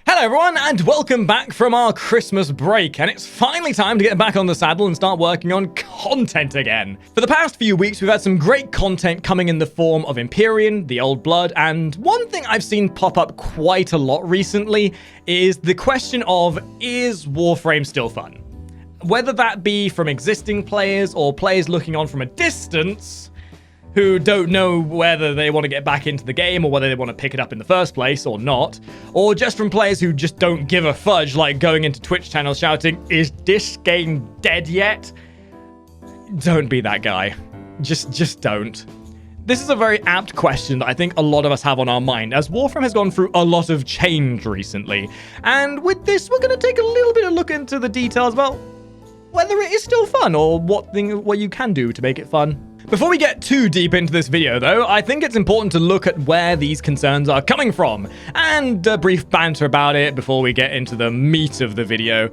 Hello everyone, and welcome back from our Christmas break, and it's finally time to get back on the saddle and start working on content again. For the past few weeks, we've had some great content coming in the form of Empyrean, the Old Blood, and one thing I've seen pop up quite a lot recently is the question of, is Warframe still fun? Whether that be from existing players or players looking on from a distance, who don't know whether they want to get back into the game or whether they want to pick it up in the first place or not, or just from players who just don't give a fudge, like going into Twitch channels shouting, is this game dead yet? Don't be that guy. Just don't. This is a very apt question that I think a lot of us have on our mind, as Warframe has gone through a lot of change recently. And with this, we're going to take a little bit of a look into the details about whether it is still fun or what you can do to make it fun. Before we get too deep into this video, though, I think it's important to look at where these concerns are coming from, and a brief banter about it before we get into the meat of the video.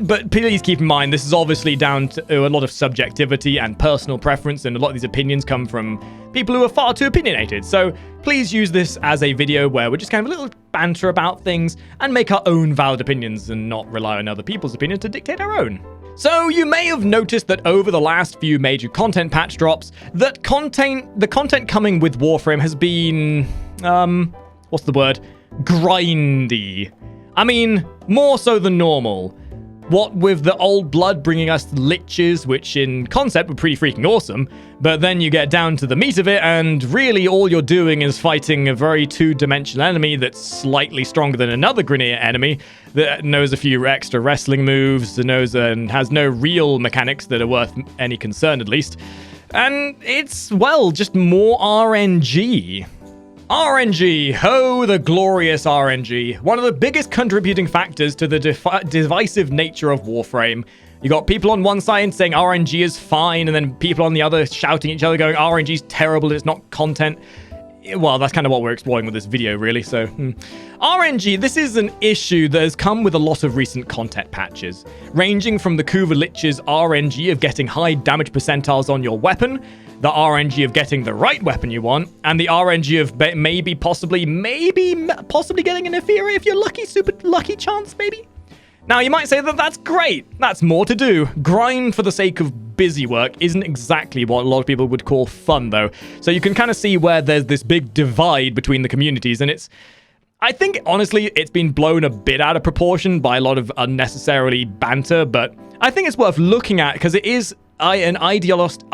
But please keep in mind, this is obviously down to a lot of subjectivity and personal preference, and a lot of these opinions come from people who are far too opinionated. So please use this as a video where we're just kind of a little banter about things and make our own valid opinions and not rely on other people's opinions to dictate our own. So you may have noticed that over the last few major content patch drops, that the content coming with Warframe has been, what's the word? Grindy. I mean, more so than normal. What with the Old Blood bringing us liches, which in concept were pretty freaking awesome, but then you get down to the meat of it, and really all you're doing is fighting a very two-dimensional enemy that's slightly stronger than another Grineer enemy that knows a few extra wrestling moves, and has no real mechanics that are worth any concern, at least. And it's, well, just more RNG. RNG, ho, the glorious RNG. One of the biggest contributing factors to the divisive nature of Warframe. You got people on one side saying RNG is fine, and then people on the other shouting at each other going, RNG's terrible, it's not content. Well, that's kind of what we're exploring with this video, really, so... RNG, this is an issue that has come with a lot of recent content patches, ranging from the Kuva Lich's RNG of getting high damage percentiles on your weapon, the RNG of getting the right weapon you want, and the RNG of maybe possibly getting an inferior if you're lucky, super lucky chance, maybe? Now, you might say that that's great. That's more to do. Grind for the sake of busy work isn't exactly what a lot of people would call fun, though. So you can kind of see where there's this big divide between the communities, and I think, honestly, it's been blown a bit out of proportion by a lot of unnecessarily banter, but I think it's worth looking at because it is an ideologic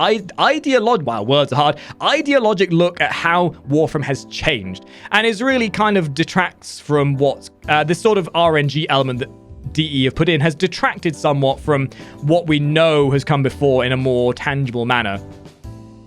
look at how Warframe has changed, and is really kind of detracts from what this sort of RNG element that DE have put in has detracted somewhat from what we know has come before in a more tangible manner.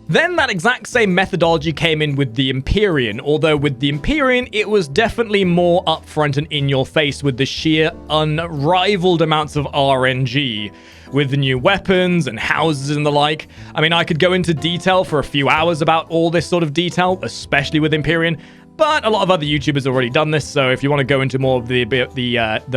Then that exact same methodology came in with the Empyrean, although with the Empyrean it was definitely more upfront and in your face with the sheer unrivaled amounts of RNG, with the new weapons and houses and the like. I mean, I could go into detail for a few hours about all this sort of detail, especially with Empyrean, but a lot of other YouTubers have already done this, so if you want to go into more of the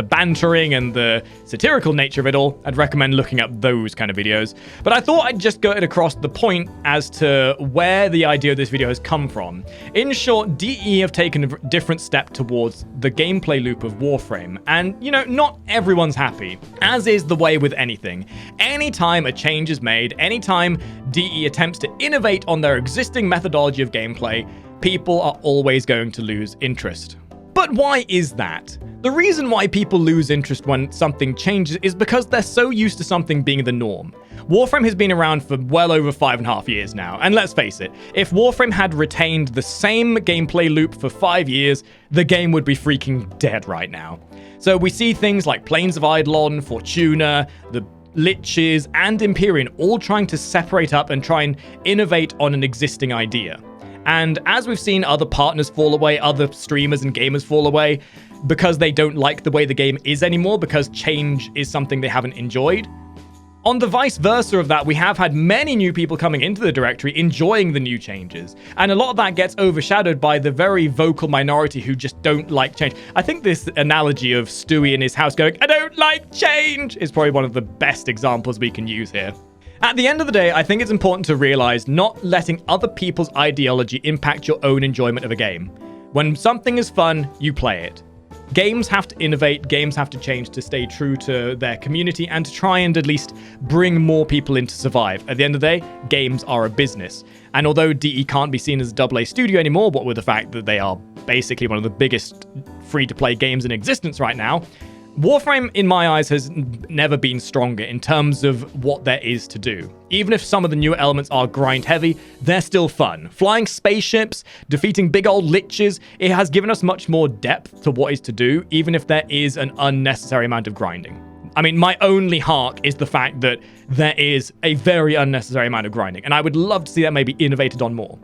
bantering and the satirical nature of it all, I'd recommend looking up those kind of videos. But I thought I'd just go across the point as to where the idea of this video has come from. In short, DE have taken a different step towards the gameplay loop of Warframe, and, you know, not everyone's happy, as is the way with anything. Anytime a change is made, anytime DE attempts to innovate on their existing methodology of gameplay, people are always going to lose interest. But why is that? The reason why people lose interest when something changes is because they're so used to something being the norm. Warframe has been around for well over 5.5 years now, and let's face it, if Warframe had retained the same gameplay loop for 5 years, the game would be freaking dead right now. So we see things like Plains of Eidolon, Fortuna, the Liches, and Empyrean all trying to separate up and try and innovate on an existing idea. And as we've seen other partners fall away, other streamers and gamers fall away, because they don't like the way the game is anymore, because change is something they haven't enjoyed. On the vice versa of that, we have had many new people coming into the directory enjoying the new changes. And a lot of that gets overshadowed by the very vocal minority who just don't like change. I think this analogy of Stewie in his house going, "I don't like change," is probably one of the best examples we can use here. At the end of the day, I think it's important to realize not letting other people's ideology impact your own enjoyment of a game. When something is fun, you play it. Games have to innovate, games have to change to stay true to their community and to try and at least bring more people in to survive. At the end of the day, games are a business. And although DE can't be seen as a AA studio anymore, what with the fact that they are basically one of the biggest free-to-play games in existence right now, Warframe, in my eyes, has never been stronger in terms of what there is to do. Even if some of the newer elements are grind-heavy, they're still fun. Flying spaceships, defeating big old liches, it has given us much more depth to what is to do, even if there is an unnecessary amount of grinding. I mean, my only hark is the fact that there is a very unnecessary amount of grinding, and I would love to see that maybe innovated on more.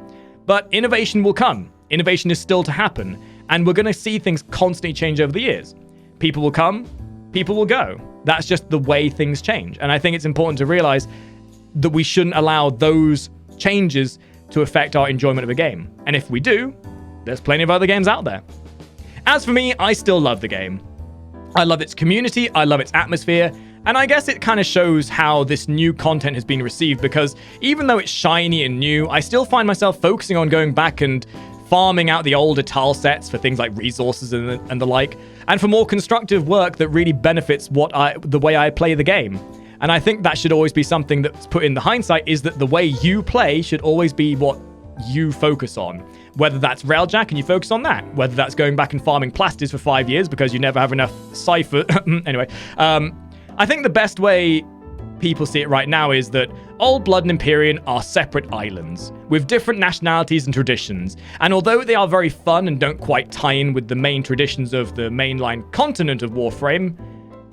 But innovation will come. Innovation is still to happen, and we're going to see things constantly change over the years. People will come, people will go. That's just the way things change. And I think it's important to realize that we shouldn't allow those changes to affect our enjoyment of a game. And if we do, there's plenty of other games out there. As for me, I still love the game. I love its community, I love its atmosphere, and I guess it kind of shows how this new content has been received, because even though it's shiny and new, I still find myself focusing on going back and farming out the older tile sets for things like resources and the like, and for more constructive work that really benefits the way I play the game. And I think that should always be something that's put in the hindsight, is that the way you play should always be what you focus on. Whether that's Railjack and you focus on that, whether that's going back and farming plasters for 5 years because you never have enough cipher. Anyway, I think the best way people see it right now is that Old Blood and Empyrean are separate islands with different nationalities and traditions, and although they are very fun and don't quite tie in with the main traditions of the mainline continent of Warframe,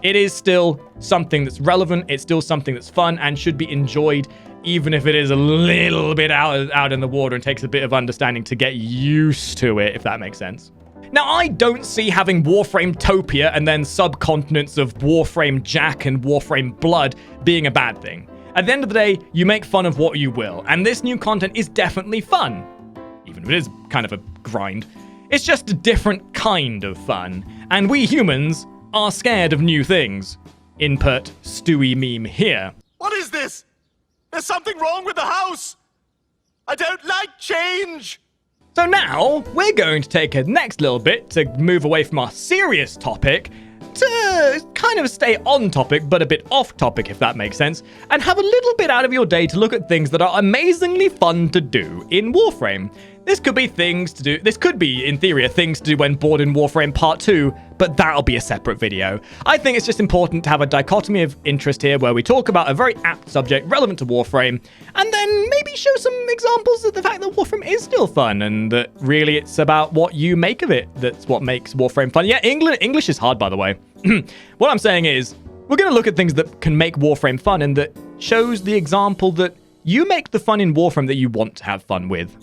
it is still something that's relevant, it's still something that's fun and should be enjoyed, even if it is a little bit out in the water and takes a bit of understanding to get used to it, if that makes sense. Now, I don't see having Warframe Topia and then subcontinents of Warframe Jack and Warframe Blood being a bad thing. At the end of the day, you make fun of what you will, and this new content is definitely fun. Even if it is kind of a grind. It's just a different kind of fun, and we humans are scared of new things. Input Stewie meme here. What is this? There's something wrong with the house! I don't like change! So now, we're going to take a next little bit to move away from our serious topic to kind of stay on topic, but a bit off topic, if that makes sense, and have a little bit out of your day to look at things that are amazingly fun to do in Warframe. This could be things to do, this could be, in theory, a things to do when bored in Warframe Part 2, but that'll be a separate video. I think it's just important to have a dichotomy of interest here where we talk about a very apt subject relevant to Warframe, and then maybe show some examples of the fact that Warframe is still fun, and that really it's about what you make of it that's what makes Warframe fun. Yeah, English is hard, by the way. What I'm saying is, we're going to look at things that can make Warframe fun, and that shows the example that you make the fun in Warframe that you want to have fun with.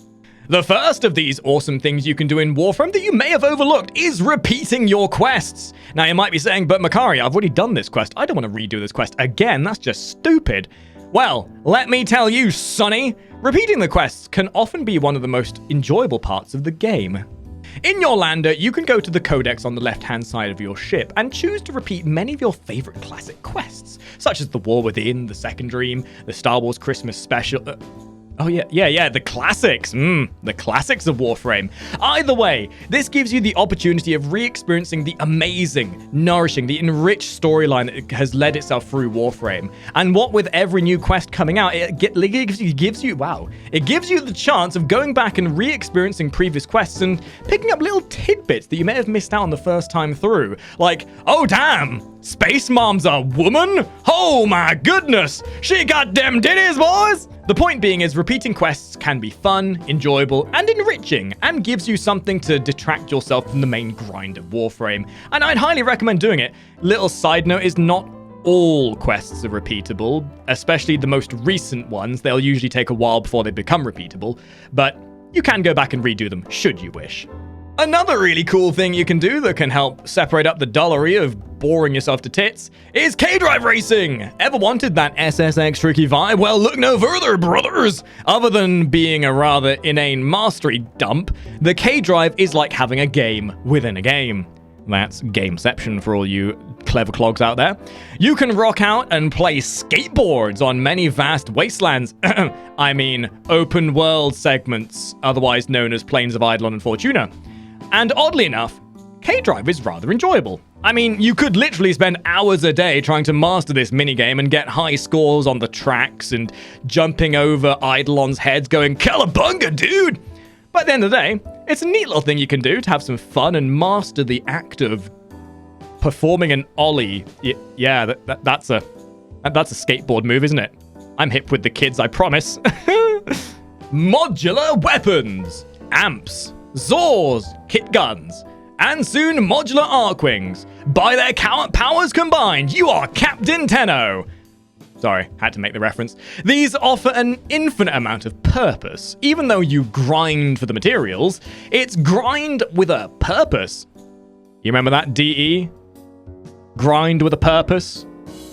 The first of these awesome things you can do in Warframe that you may have overlooked is repeating your quests. Now, you might be saying, but Makari, I've already done this quest. I don't want to redo this quest again. That's just stupid. Well, let me tell you, Sonny, repeating the quests can often be one of the most enjoyable parts of the game. In your lander, you can go to the codex on the left-hand side of your ship and choose to repeat many of your favorite classic quests, such as The War Within, The Second Dream, the Star Wars Christmas Special... Oh, yeah, the classics. The classics of Warframe. Either way, this gives you the opportunity of re-experiencing the amazing, nourishing, the enriched storyline that has led itself through Warframe. And what with every new quest coming out, it gives you the chance of going back and re-experiencing previous quests and picking up little tidbits that you may have missed out on the first time through. Like, oh damn! Space Mom's a woman? Oh my goodness! She got them ditties, boys! The point being is repeating quests can be fun, enjoyable, and enriching, and gives you something to detract yourself from the main grind of Warframe. And I'd highly recommend doing it. Little side note is not all quests are repeatable, especially the most recent ones. They'll usually take a while before they become repeatable, but you can go back and redo them should you wish. Another really cool thing you can do that can help separate up the dullery of boring yourself to tits is K-Drive racing! Ever wanted that SSX tricky vibe? Well, look no further, brothers! Other than being a rather inane mastery dump, the K-Drive is like having a game within a game. That's gameception for all you clever clogs out there. You can rock out and play skateboards on many vast wastelands. I mean, open world segments, otherwise known as Plains of Eidolon and Fortuna. And oddly enough, K-Drive is rather enjoyable. I mean, you could literally spend hours a day trying to master this minigame and get high scores on the tracks and jumping over Eidolon's heads going, "Cowabunga, dude!" But at the end of the day, it's a neat little thing you can do to have some fun and master the act of performing an ollie. Yeah, that's a skateboard move, isn't it? I'm hip with the kids, I promise. Modular weapons, amps, Zors, kit guns, and soon modular Arcwings. By their powers combined, you are Captain Tenno. Sorry, had to make the reference. These offer an infinite amount of purpose. Even though you grind for the materials, it's grind with a purpose. You remember that, DE? Grind with a purpose?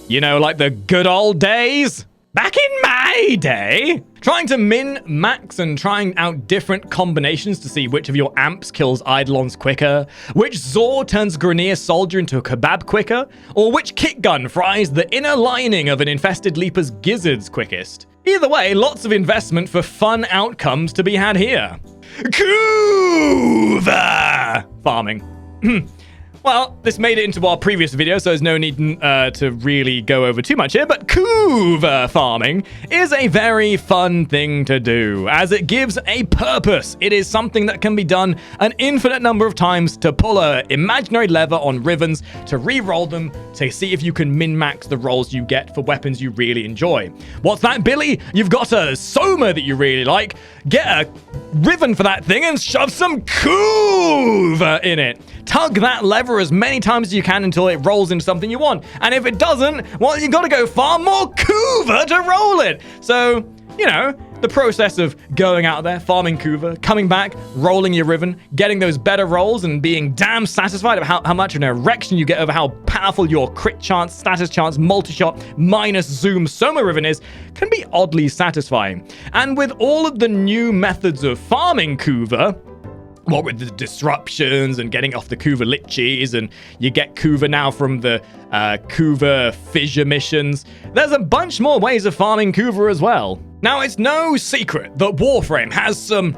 You know, like the good old days? Back in my day, trying to min, max, and trying out different combinations to see which of your amps kills Eidolons quicker, which Zor turns Grineer Soldier into a kebab quicker, or which kit gun fries the inner lining of an infested Leaper's gizzards quickest. Either way, lots of investment for fun outcomes to be had here. Kuva! Farming. Well, this made it into our previous video, so there's no need to really go over too much here, but Kuva farming is a very fun thing to do, as it gives a purpose. It is something that can be done an infinite number of times to pull an imaginary lever on Rivens, to re-roll them, to see if you can min-max the rolls you get for weapons you really enjoy. What's that, Billy? You've got a Soma that you really like. Get a Riven for that thing and shove some Kuva in it. Tug that lever as many times as you can until it rolls into something you want. And if it doesn't, well, you gotta go farm more Kuva to roll it. So, you know, the process of going out there, farming Kuva, coming back, rolling your Riven, getting those better rolls, and being damn satisfied about how much of an erection you get over how powerful your crit chance, status chance, multi-shot, minus zoom Soma Riven is, can be oddly satisfying. And with all of the new methods of farming Kuva, what with the disruptions and getting off the Kuva liches, and you get Kuva now from the Kuva fissure missions, there's a bunch more ways of farming Kuva as well. Now, it's no secret that Warframe has some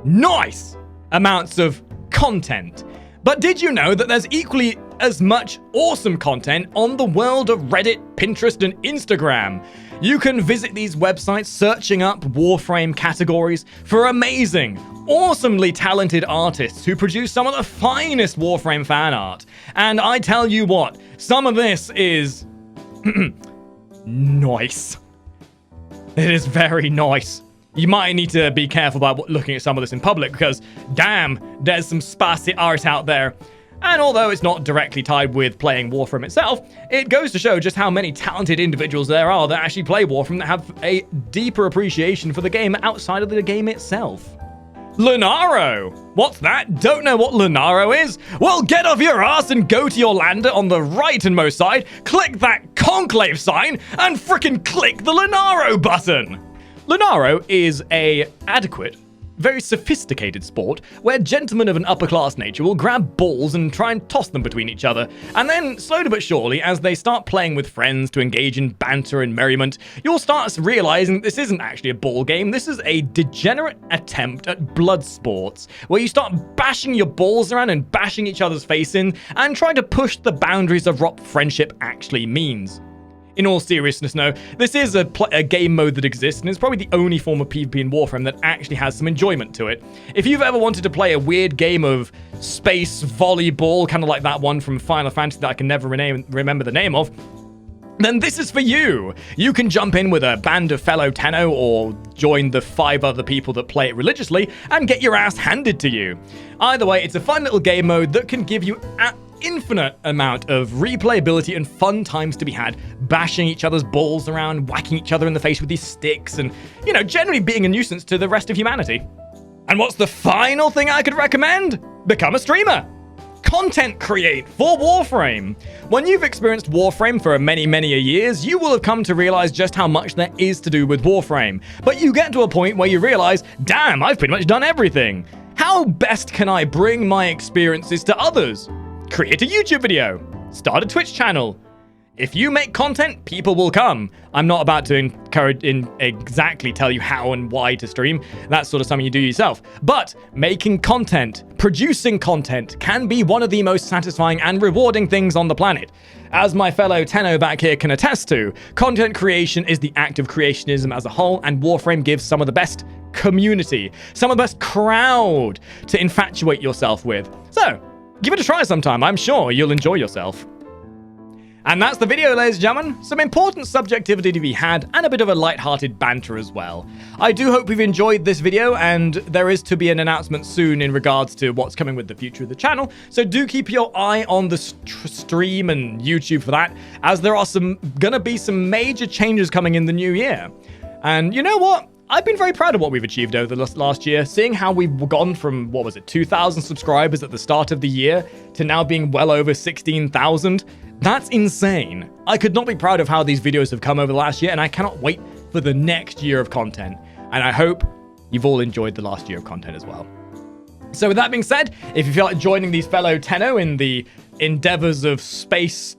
nice amounts of content. But did you know that there's equally as much awesome content on the world of Reddit, Pinterest, and Instagram? You can visit these websites searching up Warframe categories for amazing, awesomely talented artists who produce some of the finest Warframe fan art. And I tell you what, some of this is nice. It is very nice. You might need to be careful about looking at some of this in public because, damn, there's some spicy art out there. And although it's not directly tied with playing Warframe itself, it goes to show just how many talented individuals there are that actually play Warframe that have a deeper appreciation for the game outside of the game itself. Lunaro! What's that? Don't know what Lunaro is? Well, get off your ass and go to your lander on the right-and-most side, click that conclave sign, and frickin' click the Lunaro button! Lunaro is a adequate, very sophisticated sport where gentlemen of an upper-class nature will grab balls and try and toss them between each other, and then, slowly but surely, as they start playing with friends to engage in banter and merriment, you'll start realizing this isn't actually a ball game. This is a degenerate attempt at blood sports, where you start bashing your balls around and bashing each other's face in, and trying to push the boundaries of what friendship actually means. In all seriousness, no, this is a game mode that exists, and it's probably the only form of PvP in Warframe that actually has some enjoyment to it. If you've ever wanted to play a weird game of space volleyball, kind of like that one from Final Fantasy that I can never remember the name of, then this is for you. You can jump in with a band of fellow Tenno or join the 5 other people that play it religiously and get your ass handed to you. Either way, it's a fun little game mode that can give you infinite amount of replayability and fun times to be had, bashing each other's balls around, whacking each other in the face with these sticks, and, you know, generally being a nuisance to the rest of humanity. And what's the final thing I could recommend? Become a streamer. Content create for Warframe. When you've experienced Warframe for many years, you will have come to realize just how much there is to do with Warframe. But you get to a point where you realize, damn, I've pretty much done everything. How best can I bring my experiences to others? Create a YouTube video, start a Twitch channel, If you make content, people will come. I'm not about to exactly tell you how and why to stream. That's sort of something you do yourself. But making content, producing content can be one of the most satisfying and rewarding things on the planet. As my fellow Tenno back here can attest to, content creation is the act of creationism as a whole, and Warframe gives some of the best community, some of the best crowd to infatuate yourself with. So, give it a try sometime. I'm sure you'll enjoy yourself. And that's the video, ladies and gentlemen. Some important subjectivity to be had, and a bit of a light-hearted banter as well. I do hope you've enjoyed this video, and there is to be an announcement soon in regards to what's coming with the future of the channel, so do keep your eye on the stream and YouTube for that, as there are gonna be some major changes coming in the new year. And you know what? I've been very proud of what we've achieved over the last year, seeing how we've gone from, 2,000 subscribers at the start of the year to now being well over 16,000. That's insane. I could not be proud of how these videos have come over the last year, and I cannot wait for the next year of content. And I hope you've all enjoyed the last year of content as well. So with that being said, if you feel like joining these fellow Tenno in the endeavors of space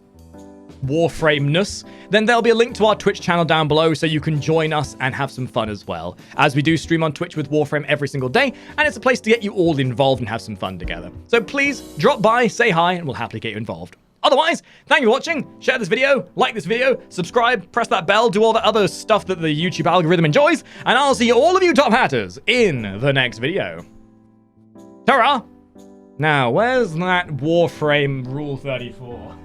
Warframe-ness, then there'll be a link to our Twitch channel down below so you can join us and have some fun as well, as we do stream on Twitch with Warframe every single day, and it's a place to get you all involved and have some fun together. So please drop by, say hi, and we'll happily get you involved. Otherwise, thank you for watching, share this video, like this video, subscribe, press that bell, do all the other stuff that the YouTube algorithm enjoys, and I'll see all of you top hatters in the next video. Ta-ra! Now, where's that Warframe Rule 34?